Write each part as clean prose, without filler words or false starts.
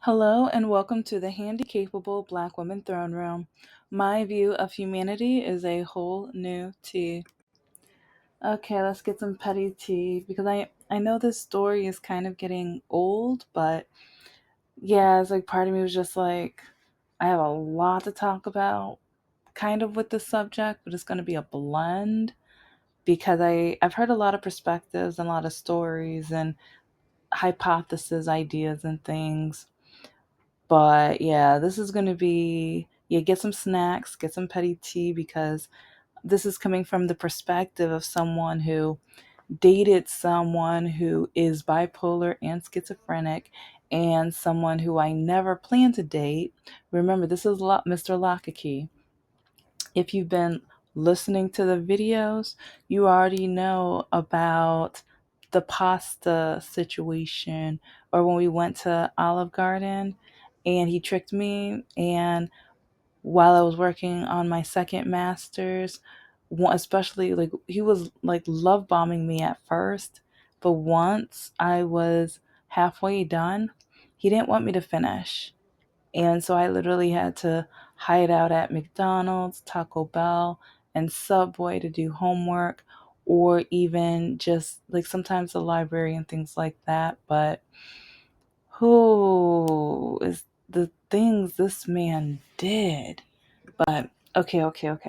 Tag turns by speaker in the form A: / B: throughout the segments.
A: Hello and welcome to the Handicapable Black Women Throne Room. My view of humanity is a whole new tea. Okay, let's get some petty tea because I know this story is kind of getting old, but yeah, it's like part of me was just like I have a lot to talk about kind of with this subject, but it's going to be a blend because I've heard a lot of perspectives and a lot of stories and hypotheses, ideas and things. But yeah, this is going to be, yeah, get some snacks, get some petty tea because this is coming from the perspective of someone who dated someone who is bipolar and schizophrenic and someone who I never planned to date. Remember, this is Mr. Lockakey. If you've been listening to the videos, you already know about the pasta situation or when we went to Olive Garden and he tricked me. And while I was working on my second master's, especially like he was like love bombing me at first, but once I was halfway done, he didn't want me to finish. And so I literally had to hide out at McDonald's, Taco Bell, and Subway to do homework, or even just like sometimes the library and things like that. But who is the things this man did? But okay.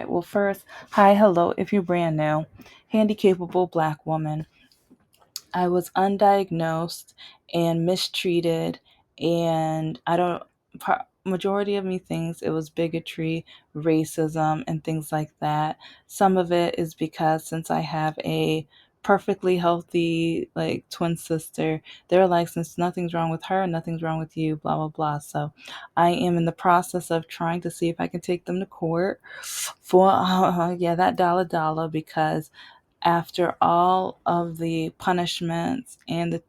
A: Well, first, hi, hello, if you're brand new, handicapable black woman. I was undiagnosed and mistreated, and I don't. Majority of me thinks it was bigotry, racism, and things like that. Some of it is because since I have a perfectly healthy like twin sister, they're like, since nothing's wrong with her, nothing's wrong with you, blah blah blah. So I am in the process of trying to see if I can take them to court for yeah, that dollar because after all of the punishments and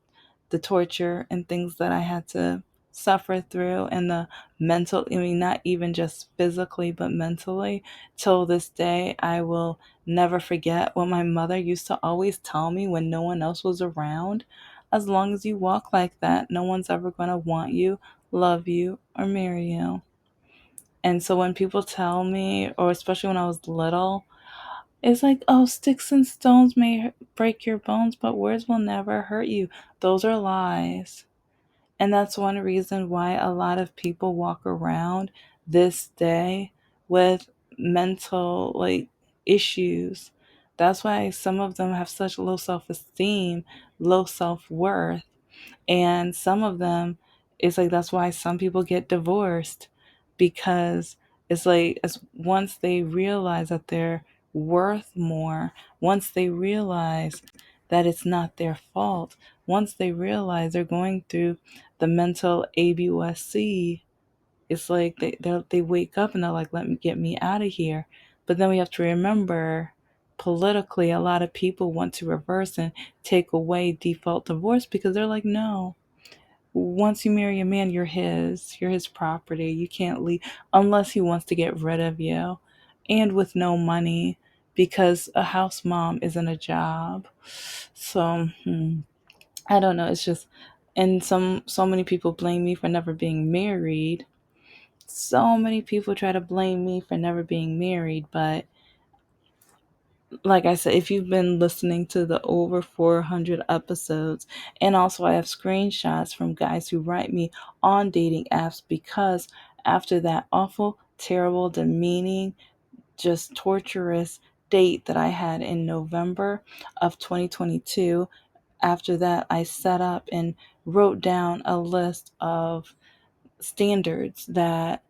A: the torture and things that I had to suffer through and the mental, I mean, not even just physically, but mentally, till this day, I will never forget what my mother used to always tell me when no one else was around. As long as you walk like that, no one's ever going to want you, love you, or marry you. And so when people tell me, or especially when I was little, it's like, oh, sticks and stones may break your bones, but words will never hurt you. Those are lies. And that's one reason why a lot of people walk around this day with mental like issues. That's why some of them have such low self-esteem, low self-worth, and some of them, it's like that's why some people get divorced because it's like as once they realize that they're worth more, once they realize that it's not their fault, once they realize they're going through the mental ABUSC, it's like they wake up and they're like, let me get me out of here. But then we have to remember politically a lot of people want to reverse and take away default divorce because they're like, no, once you marry a man, you're his property. You can't leave unless he wants to get rid of you, and with no money because a house mom isn't a job. So I don't know. It's just, and so many people blame me for never being married. So many people try to blame me for never being married, but like I said, if you've been listening to the over 400 episodes, and also I have screenshots from guys who write me on dating apps because after that awful, terrible, demeaning, just torturous date that I had in November of 2022, after that, I set up and wrote down a list of standards that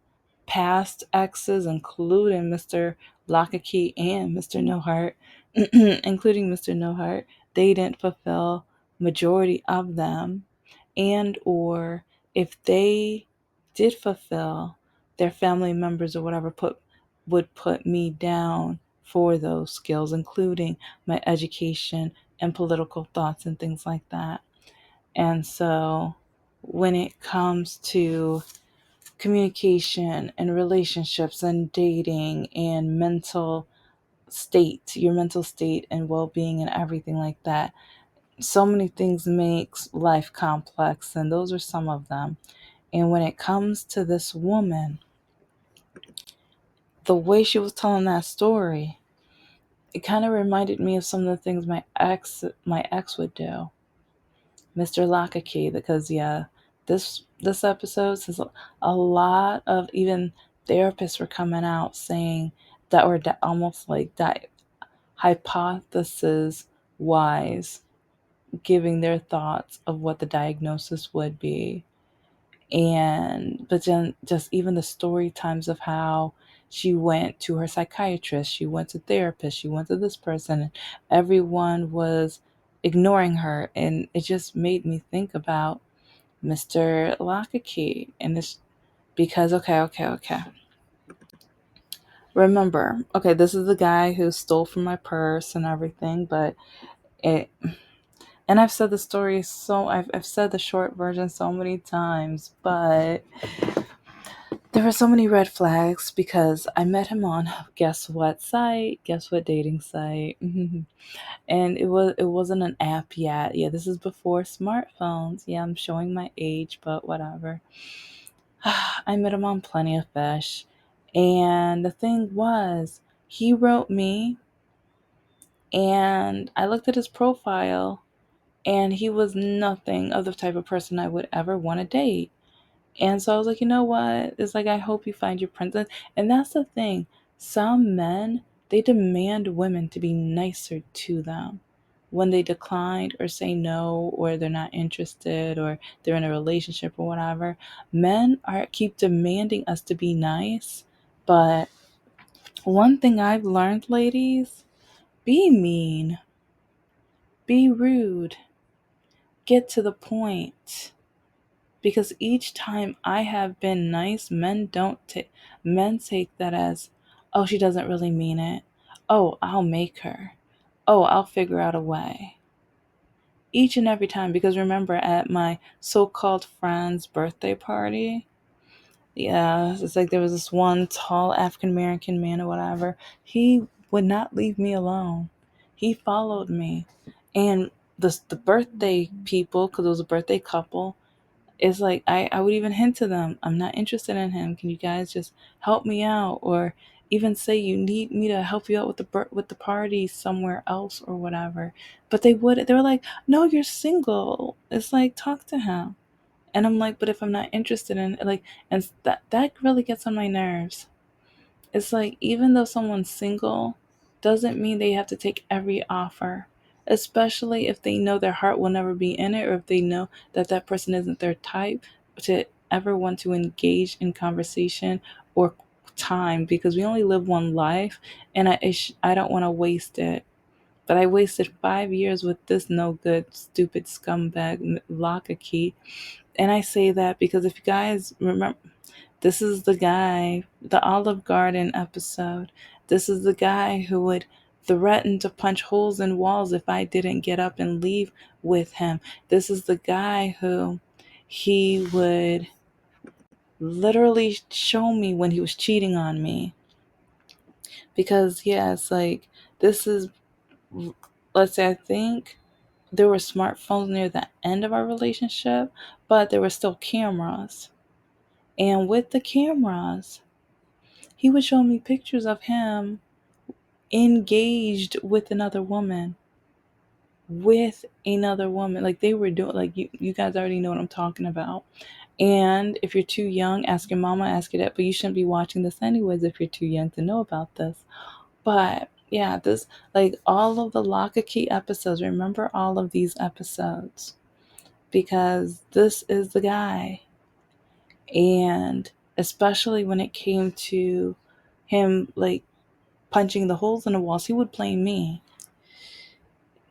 A: past exes, including Mr. Lockakey and Mr. No Heart, including Mr. No Heart, they didn't fulfill majority of them, and or if they did fulfill, their family members or whatever would put me down for those skills, including my education and political thoughts and things like that. And so when it comes to communication and relationships and dating and your mental state and well-being and everything like that, so many things makes life complex, and those are some of them. And when it comes to this woman, the way she was telling that story, it kind of reminded me of some of the things my ex would do, Mr. Lockakey. Because yeah, this episode says a lot of even therapists were coming out saying that, or that almost like that hypothesis wise, giving their thoughts of what the diagnosis would be. And but then just even the story times of how she went to her psychiatrist, she went to therapist, she went to this person, and everyone was ignoring her. And it just made me think about Mr. Lockakey. And it's because, okay, remember, okay, this is the guy who stole from my purse and everything. But it, and I've said the story, so I've said the short version so many times. But there were so many red flags because I met him on, guess what site? Guess what dating site? And it wasn't an app yet. Yeah, this is before smartphones. Yeah, I'm showing my age, but whatever. I met him on Plenty of Fish. And the thing was, he wrote me, and I looked at his profile, and he was nothing of the type of person I would ever want to date. And so I was like, you know what? It's like, I hope you find your princess. And that's the thing. Some men, they demand women to be nicer to them when they declined or say no, or they're not interested, or they're in a relationship or whatever. Men are keep demanding us to be nice. But one thing I've learned, ladies, be mean, be rude, get to the point. Because each time I have been nice, men take that as, oh, she doesn't really mean it. Oh, I'll make her. Oh, I'll figure out a way. Each and every time. Because remember, at my so-called friend's birthday party, yeah, it's like there was this one tall African American man or whatever. He would not leave me alone. He followed me. And the birthday people, because it was a birthday couple, it's like I would even hint to them, I'm not interested in him. Can you guys just help me out? Or even say you need me to help you out with the party somewhere else or whatever. But they were like, no, you're single. It's like, talk to him. And I'm like, but if I'm not interested in it, like, and that really gets on my nerves. It's like, even though someone's single, doesn't mean they have to take every offer, especially if they know their heart will never be in it, or if they know that that person isn't their type to ever want to engage in conversation or time, because we only live one life. And I don't want to waste it. But I wasted 5 years with this no good, stupid scumbag Lockakey. And I say that because if you guys remember, this is the guy, the Olive Garden episode. This is the guy who would threaten to punch holes in walls if I didn't get up and leave with him. This is the guy who he would literally show me when he was cheating on me. Because, yeah, it's like, this is, let's say, I think there were smartphones near the end of our relationship, but there were still cameras. And with the cameras, he would show me pictures of him engaged with another woman. With another woman. Like, they were doing, like, you guys already know what I'm talking about. And if you're too young, ask your mama, ask your dad. But you shouldn't be watching this anyways if you're too young to know about this. But yeah, this, like, all of the Lockakey episodes, remember all of these episodes. Because this is the guy. And especially when it came to him, like, punching the holes in the walls, he would blame me.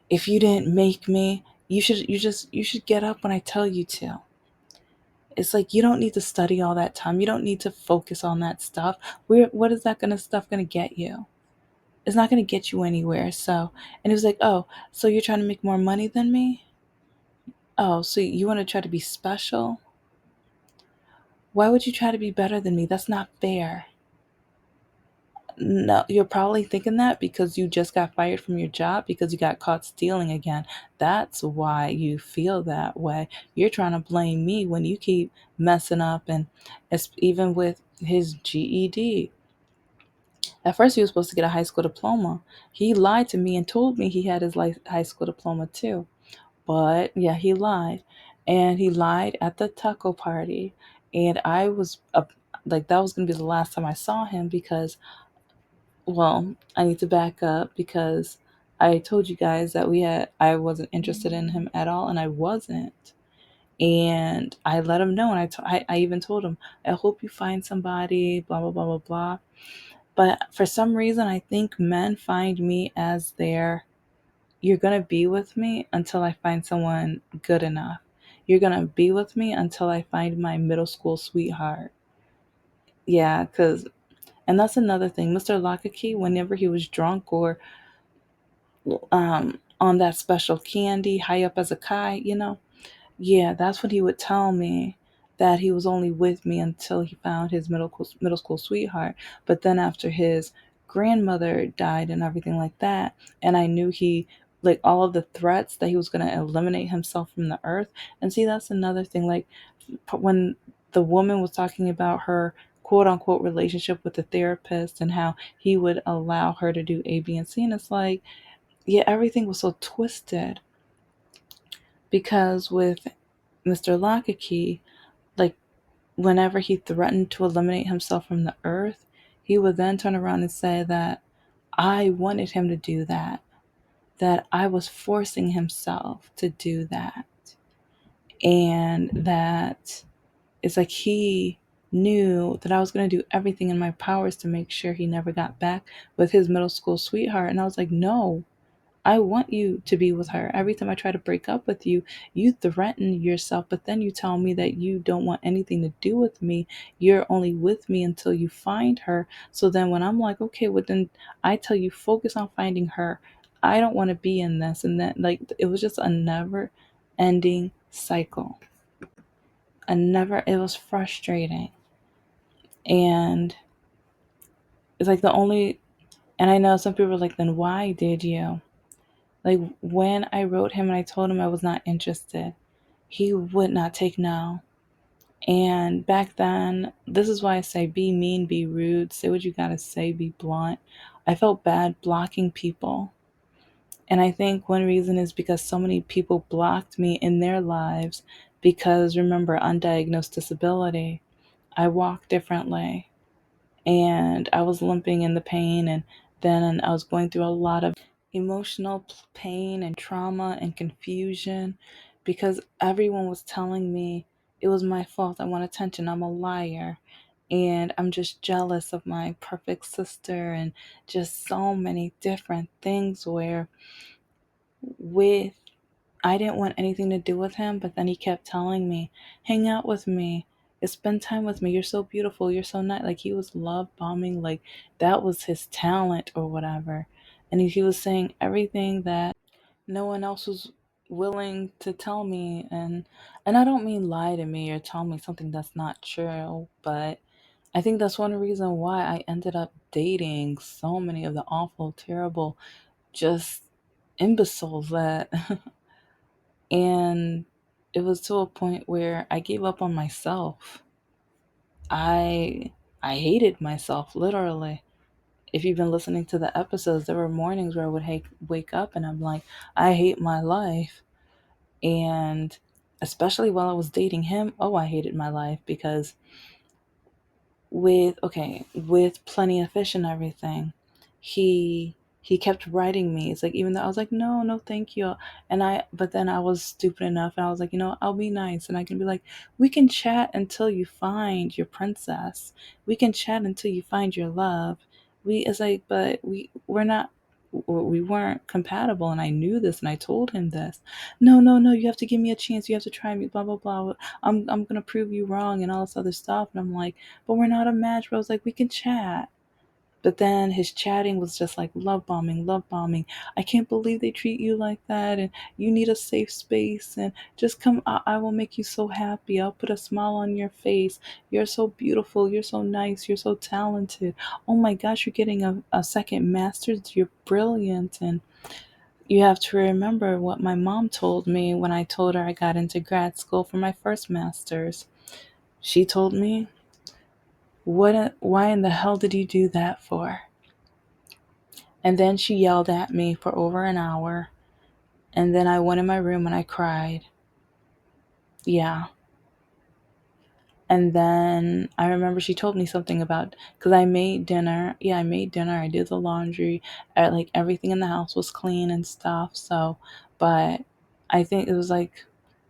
A: If you didn't make me, you should get up when I tell you to. It's like, you don't need to study all that time. You don't need to focus on that stuff. What is that stuff gonna get you? It's not gonna get you anywhere. So, and he was like, oh, so you're trying to make more money than me? Oh, so you want to try to be special? Why would you try to be better than me? That's not fair. No, you're probably thinking that because you just got fired from your job because you got caught stealing again. That's why you feel that way. You're trying to blame me when you keep messing up, and it's even with his GED. At first, he was supposed to get a high school diploma. He lied to me and told me he had his high school diploma too. But yeah, he lied. And he lied at the taco party. And I was like, that was going to be the last time I saw him because, well, I need to back up because I told you guys that I wasn't interested in him at all, and I wasn't. And I let him know, and I even told him, I hope you find somebody, blah, blah, blah, blah, blah. But for some reason, I think men find me as you're going to be with me until I find someone good enough. You're going to be with me until I find my middle school sweetheart. Yeah, and that's another thing. Mr. Lockakey, whenever he was drunk or on that special candy high up as a kite, yeah, that's when he would tell me that he was only with me until he found his middle school sweetheart. But then after his grandmother died and everything like that, and I knew like all of the threats that he was going to eliminate himself from the earth. And see, that's another thing. Like when the woman was talking about her quote unquote relationship with the therapist and how he would allow her to do A, B, and C, and it's like, yeah, everything was so twisted because with Mr. Lockakey, like whenever he threatened to eliminate himself from the earth, he would then turn around and say that I wanted him to do that, that I was forcing himself to do that, and that it's like he knew that I was going to do everything in my powers to make sure he never got back with his middle school sweetheart. And I was like, no, I want you to be with her. Every time I try to break up with you, you threaten yourself, but then you tell me that you don't want anything to do with me. You're only with me until you find her. So then when I'm like, okay, well then I tell you, focus on finding her. I don't want to be in this. And then like it was just a never ending cycle. It was frustrating. And it's like the only, and I know some people are like, then why did you? Like when I wrote him and I told him I was not interested, he would not take no. And back then, this is why I say be mean, be rude, say what you gotta say, be blunt. I felt bad blocking people. And I think one reason is because so many people blocked me in their lives because remember, undiagnosed disability. I walk differently and I was limping in the pain, and then I was going through a lot of emotional pain and trauma and confusion because everyone was telling me it was my fault. I want attention. I'm a liar. And I'm just jealous of my perfect sister, and just so many different things where with I didn't want anything to do with him, but then he kept telling me, hang out with me, spend time with me. You're so beautiful. You're so nice. Like he was love bombing. Like that was his talent or whatever. And he was saying everything that no one else was willing to tell me. And I don't mean lie to me or tell me something that's not true, but I think that's one reason why I ended up dating so many of the awful, terrible, just imbeciles that and it was to a point where I gave up on myself. I I hated myself literally. If you've been listening to the episodes, there were mornings where I would wake up and I'm like, I hate my life. And especially while I was dating him, oh, I hated my life because with plenty of fish and everything, he kept writing me. It's like even though I was like, no, no, thank you. But then I was stupid enough and I was like, I'll be nice and I can be like, we can chat until you find your princess. We can chat until you find your love. It's like, but we're not we weren't compatible, and I knew this and I told him this. No, no, no, you have to give me a chance, you have to try me, blah blah blah. I'm gonna prove you wrong and all this other stuff. And I'm like, but we're not a match. But I was like, we can chat. But then his chatting was just like love bombing, love bombing. I can't believe they treat you like that. And you need a safe space. And just come, I will make you so happy. I'll put a smile on your face. You're so beautiful. You're so nice. You're so talented. Oh my gosh, you're getting a second master's. You're brilliant. And you have to remember what my mom told me when I told her I got into grad school for my first master's. She told me, why in the hell did you do that for? And then she yelled at me for over an hour. And then I went in my room and I cried. Yeah. And then I remember she told me something about, because I made dinner. Yeah, I made dinner. I did the laundry. Like everything in the house was clean and stuff. So, but I think it was like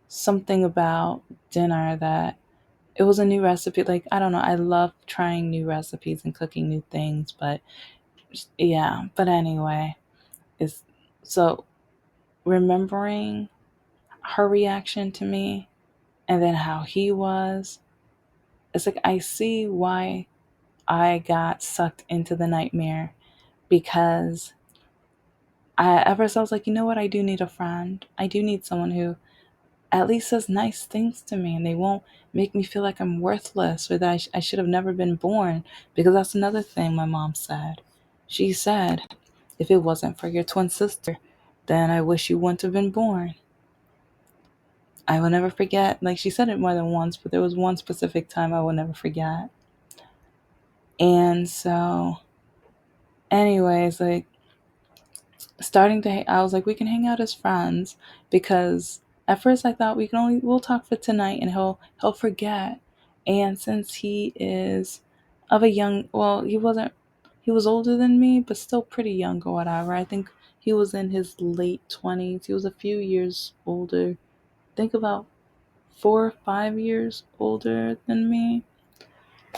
A: something about dinner that it was a new recipe. Like, I don't know. I love trying new recipes and cooking new things. But yeah, but anyway, it's so remembering her reaction to me and then how he was, it's like I see why I got sucked into the nightmare, because at first I was like, you know what, I do need a friend. I do need someone who at least says nice things to me and they won't make me feel like I'm worthless or that I should have never been born. Because that's another thing my mom said. She said, if it wasn't for your twin sister, then I wish you wouldn't have been born. I will never forget. Like, she said it more than once, but there was one specific time I will never forget. And so, anyways, like, I was like, we can hang out as friends, because at first I thought we'll talk for tonight and he'll forget. And since he is of a young, well, he was older than me, but still pretty young or whatever. I think he was in his late 20s. He was a few years older. Think about 4 or 5 years older than me.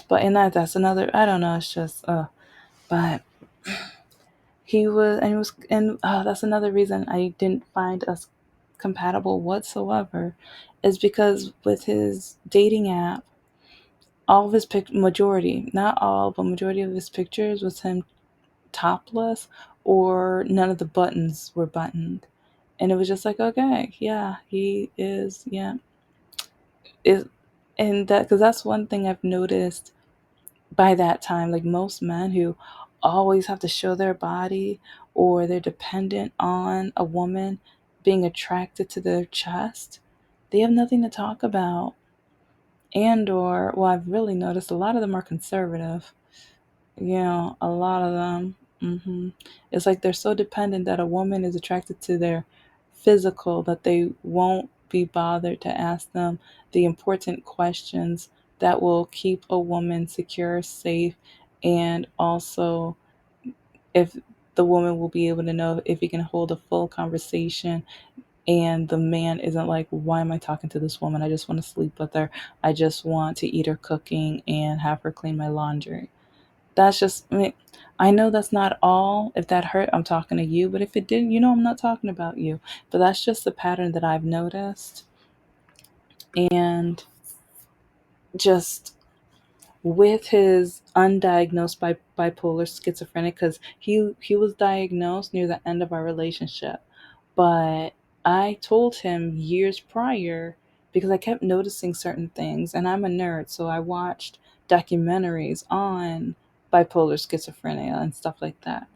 A: But in that's another, I don't know, it's just but that's another reason I didn't find us compatible whatsoever, is because with his dating app, all of his majority, not all, but majority of his pictures was him topless, or none of the buttons were buttoned. And it was just like, okay, yeah, he is, yeah, is, and that, because that's one thing I've noticed by that time, like most men who always have to show their body, or they're dependent on a woman being attracted to their chest, they have nothing to talk about. And or, well, I've really noticed a lot of them are conservative. Yeah, a lot of them. It's like they're so dependent that a woman is attracted to their physical that they won't be bothered to ask them the important questions that will keep a woman secure, safe, and also if the woman will be able to know if he can hold a full conversation, and the man isn't like, why am I talking to this woman? I just want to sleep with her. I just want to eat her cooking and have her clean my laundry. That's just, I mean, I know that's not all. If that hurt, I'm talking to you. But if it didn't, I'm not talking about you. But that's just the pattern that I've noticed. And just with his undiagnosed bipolar schizophrenic, because he was diagnosed near the end of our relationship, but I told him years prior, because I kept noticing certain things, and I'm a nerd, so I watched documentaries on bipolar schizophrenia and stuff like that.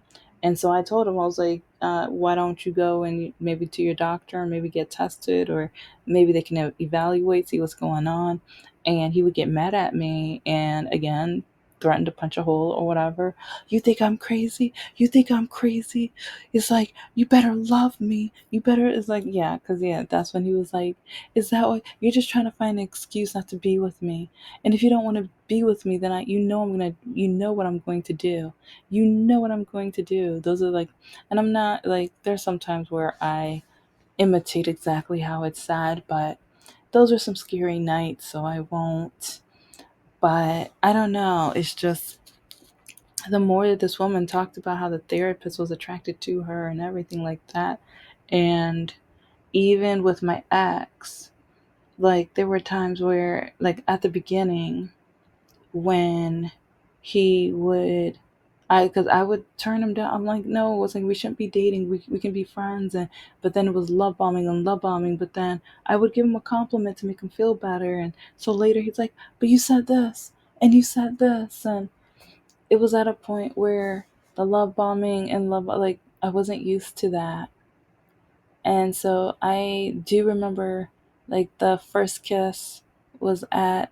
A: And so I told him, I was like, why don't you go and maybe to your doctor, and maybe get tested, or maybe they can evaluate, see what's going on. And he would get mad at me and again threaten to punch a hole or whatever. You think I'm crazy? You think I'm crazy? It's like, you better love me. You better, it's like, yeah, because, yeah, that's when he was like, is that what, you're just trying to find an excuse not to be with me. And if you don't want to be with me, then you know what I'm going to do. You know what I'm going to do. Those are like, and I'm not like, there's some times where I imitate exactly how it's said, but those are some scary nights, so I won't. But I don't know. It's just the more that this woman talked about how the therapist was attracted to her and everything like that. And even with my ex, like there were times where, like at the beginning, when he would, Because I would turn him down. I'm like, no, it was like, we shouldn't be dating. We can be friends. And but then it was love bombing and love bombing. But then I would give him a compliment to make him feel better. And so later he's like, but you said this and you said this, and it was at a point where the love bombing and love, like, I wasn't used to that. And so I do remember, like, the first kiss was at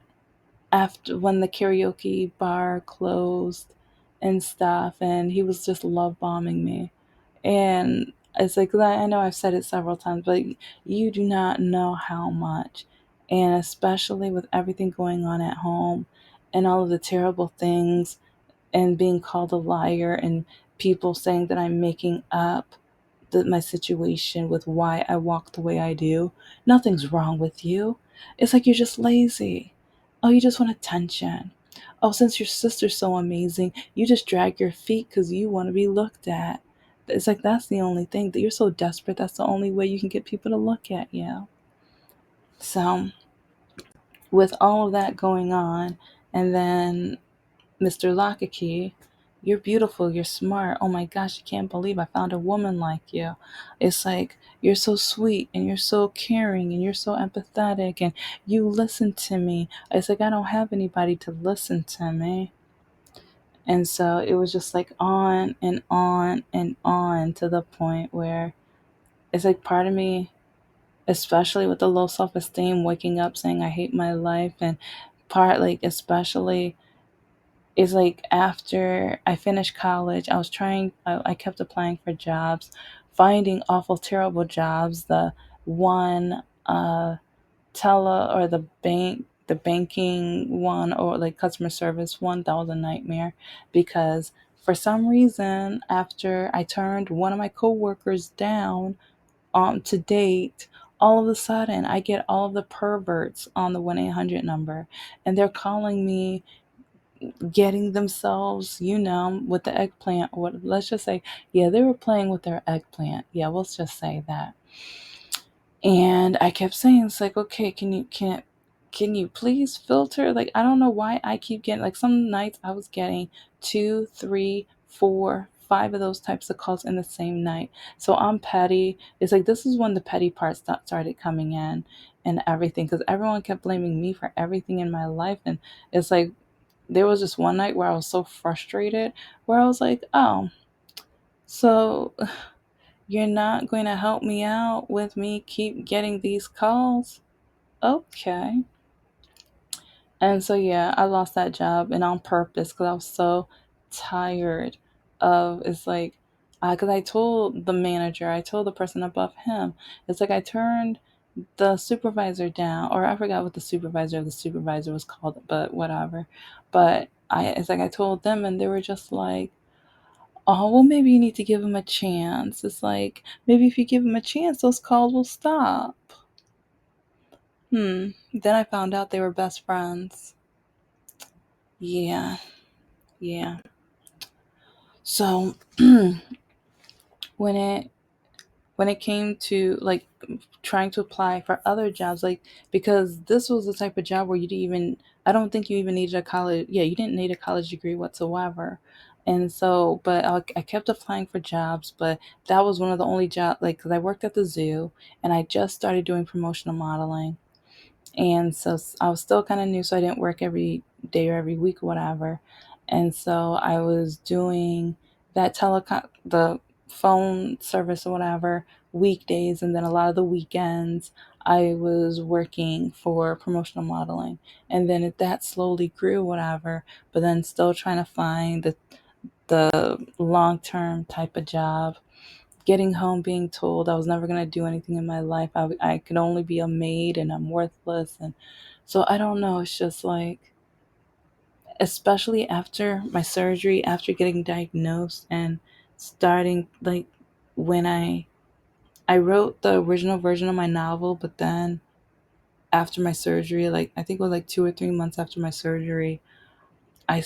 A: after when the karaoke bar closed and stuff, and he was just love bombing me. And it's like, I know I've said it several times, but you do not know how much. And especially with everything going on at home and all of the terrible things and being called a liar and people saying that I'm making up my situation with why I walk the way I do. Nothing's wrong with you. It's like you're just lazy. Oh, you just want attention. Oh, since your sister's so amazing, you just drag your feet because you want to be looked at. It's like that's the only thing, that you're so desperate. That's the only way you can get people to look at you. So, with all of that going on, and then Mr. Lockakey, you're beautiful, you're smart. Oh my gosh, I can't believe I found a woman like you. It's like you're so sweet and you're so caring and you're so empathetic and you listen to me. It's like I don't have anybody to listen to me. And so it was just like on and on and on to the point where it's like part of me, especially with the low self esteem, waking up saying I hate my life, and part like especially is like after I finished college, I kept applying for jobs, finding awful, terrible jobs. The one, the banking one, or like customer service one, that was a nightmare because for some reason, after I turned one of my coworkers down to date, all of a sudden I get all of the perverts on the 1-800 number, and they're calling me, getting themselves, with the eggplant. What? Let's just say, yeah, they were playing with their eggplant. Yeah, let's just say that. And I kept saying, it's like, okay, can you please filter? Like, I don't know why I keep getting, like, some nights I was getting two, three, four, five of those types of calls in the same night. So I'm petty. It's like this is when the petty parts started coming in and everything, because everyone kept blaming me for everything in my life, and it's like there was just one night where I was so frustrated, where I was like, oh, so you're not going to help me out with me keep getting these calls? Okay. And so, yeah, I lost that job, and on purpose, because I was so tired of, it's like, because I told the manager, I told the person above him, it's like I turned the supervisor down, or I forgot what the supervisor was called, but whatever. But it's like I told them, and they were just like, oh, well, maybe you need to give him a chance. It's like, maybe if you give him a chance, those calls will stop. Then I found out they were best friends. Yeah, yeah. So when it when it came to like trying to apply for other jobs, like, because this was the type of job where you didn't even, I don't think you even needed a college, yeah, you didn't need a college degree whatsoever. And so, but I kept applying for jobs, but that was one of the only jobs, like, because I worked at the zoo and I just started doing promotional modeling. And so I was still kind of new, so I didn't work every day or every week or whatever. And so I was doing the phone service or whatever weekdays, and then a lot of the weekends I was working for promotional modeling. And then that slowly grew, whatever, but then still trying to find the long term type of job, getting home being told I was never going to do anything in my life. I could only be a maid and I'm worthless. And so I don't know. It's just like, especially after my surgery, after getting diagnosed and starting, like, when I wrote the original version of my novel, but then after my surgery, like, I think it was like 2 or 3 months after my surgery, I,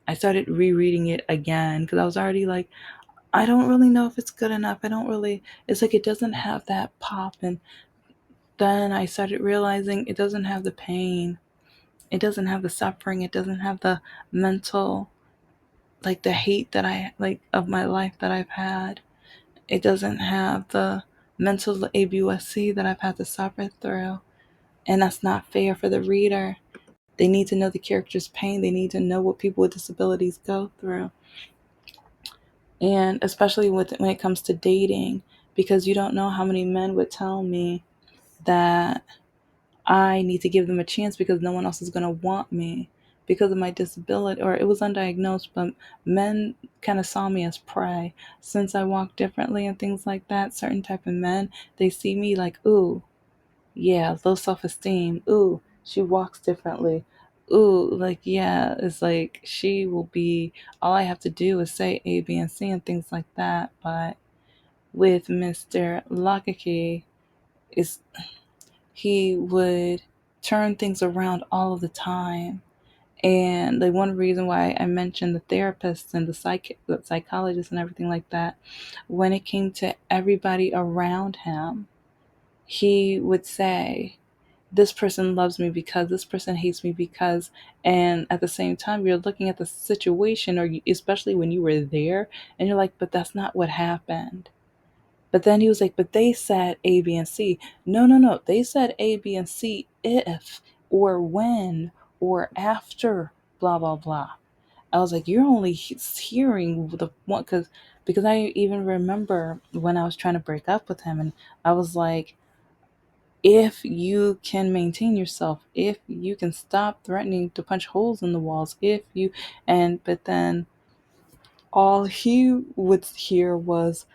A: I started rereading it again because I was already like, I don't really know if it's good enough. I don't really, it's like it doesn't have that pop. And then I started realizing it doesn't have the pain, it doesn't have the suffering, it doesn't have the mental like the hate that I like of my life that I've had. It doesn't have the mental abusc that I've had to suffer through. And that's not fair for the reader. They need to know the character's pain. They need to know what people with disabilities go through. And especially when it comes to dating, because you don't know how many men would tell me that I need to give them a chance because no one else is going to want me because of my disability, or it was undiagnosed, but men kind of saw me as prey. Since I walk differently and things like that, certain type of men, they see me like, ooh, yeah, low self-esteem. Ooh, she walks differently. Ooh, like, yeah, it's like she will be, all I have to do is say A, B, and C and things like that. But with Mr. Lockakey, is he would turn things around all of the time. And like one reason why I mentioned the therapists and the psychologists and everything like that, when it came to everybody around him, he would say, this person loves me because, this person hates me because, and at the same time you're looking at the situation, or especially when you were there, and you're like, but that's not what happened. But then he was like, but they said A, B, and C. No, no, no. They said A, B, and C if, or when, or after, blah, blah, blah. I was like, you're only hearing the one, because I even remember when I was trying to break up with him, and I was like, if you can maintain yourself, if you can stop threatening to punch holes in the walls, if you, but then all he would hear was,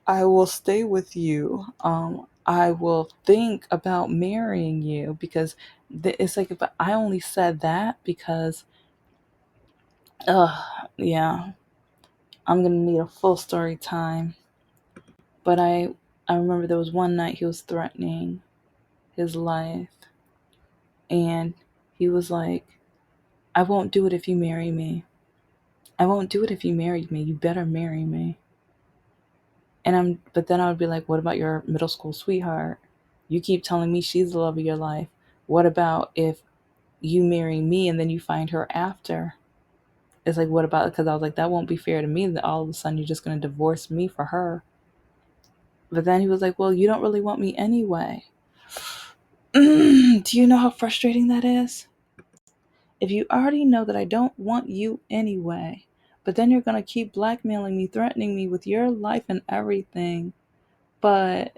A: I will stay with you. I will think about marrying you, because it's like, but I only said that because, yeah, I'm gonna need a full story time. But I remember there was one night he was threatening his life, and he was like, I won't do it if you marry me. I won't do it if you married me. You better marry me. But then I would be like, what about your middle school sweetheart? You keep telling me she's the love of your life. What about if you marry me and then you find her after? It's like, what about, because I was like, that won't be fair to me that all of a sudden you're just going to divorce me for her. But then he was like, well, you don't really want me anyway. Do you know how frustrating that is? If you already know that I don't want you anyway, but then you're going to keep blackmailing me, threatening me with your life and everything. But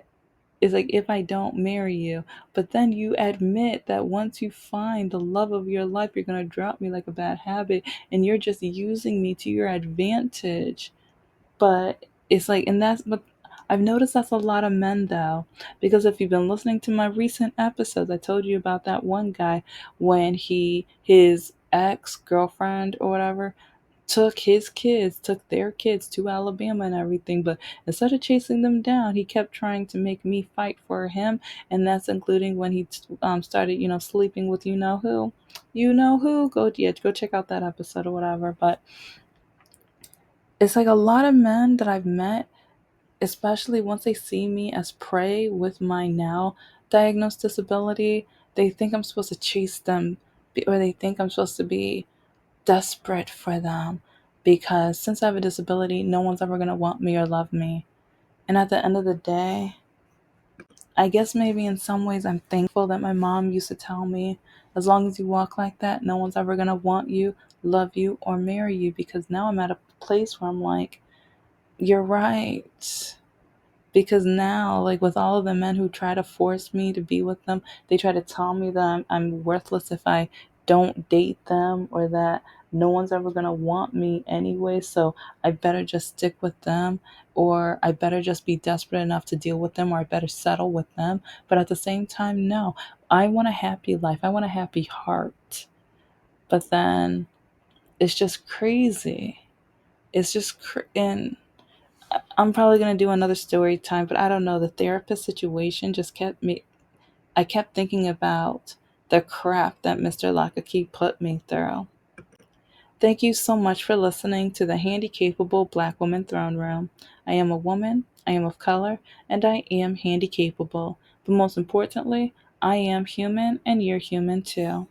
A: it's like, if I don't marry you, but then you admit that once you find the love of your life, you're going to drop me like a bad habit, and you're just using me to your advantage. But it's like, and that's, but I've noticed that's a lot of men though, because if you've been listening to my recent episodes, I told you about that one guy when his ex girlfriend or whatever took their kids to Alabama and everything. But instead of chasing them down, he kept trying to make me fight for him. And that's including when he started, sleeping with go check out that episode or whatever. But it's like a lot of men that I've met, especially once they see me as prey with my now diagnosed disability, they think I'm supposed to chase them, or they think I'm supposed to be desperate for them, because since I have a disability, no one's ever going to want me or love me. And at the end of the day, I guess maybe in some ways I'm thankful that my mom used to tell me, as long as you walk like that, no one's ever going to want you, love you, or marry you, because now I'm at a place where I'm like, you're right. Because now, like with all of the men who try to force me to be with them, they try to tell me that I'm worthless if I don't date them, or that no one's ever going to want me anyway. So I better just stick with them, or I better just be desperate enough to deal with them, or I better settle with them. But at the same time, no, I want a happy life. I want a happy heart. But then it's just crazy. And I'm probably going to do another story time, but I don't know. The therapist situation just I kept thinking about the crap that Mr. Lockakey put me through. Thank you so much for listening to the Handicapable Black Woman Throne Room. I am a woman, I am of color, and I am handicapable. But most importantly, I am human, and you're human too.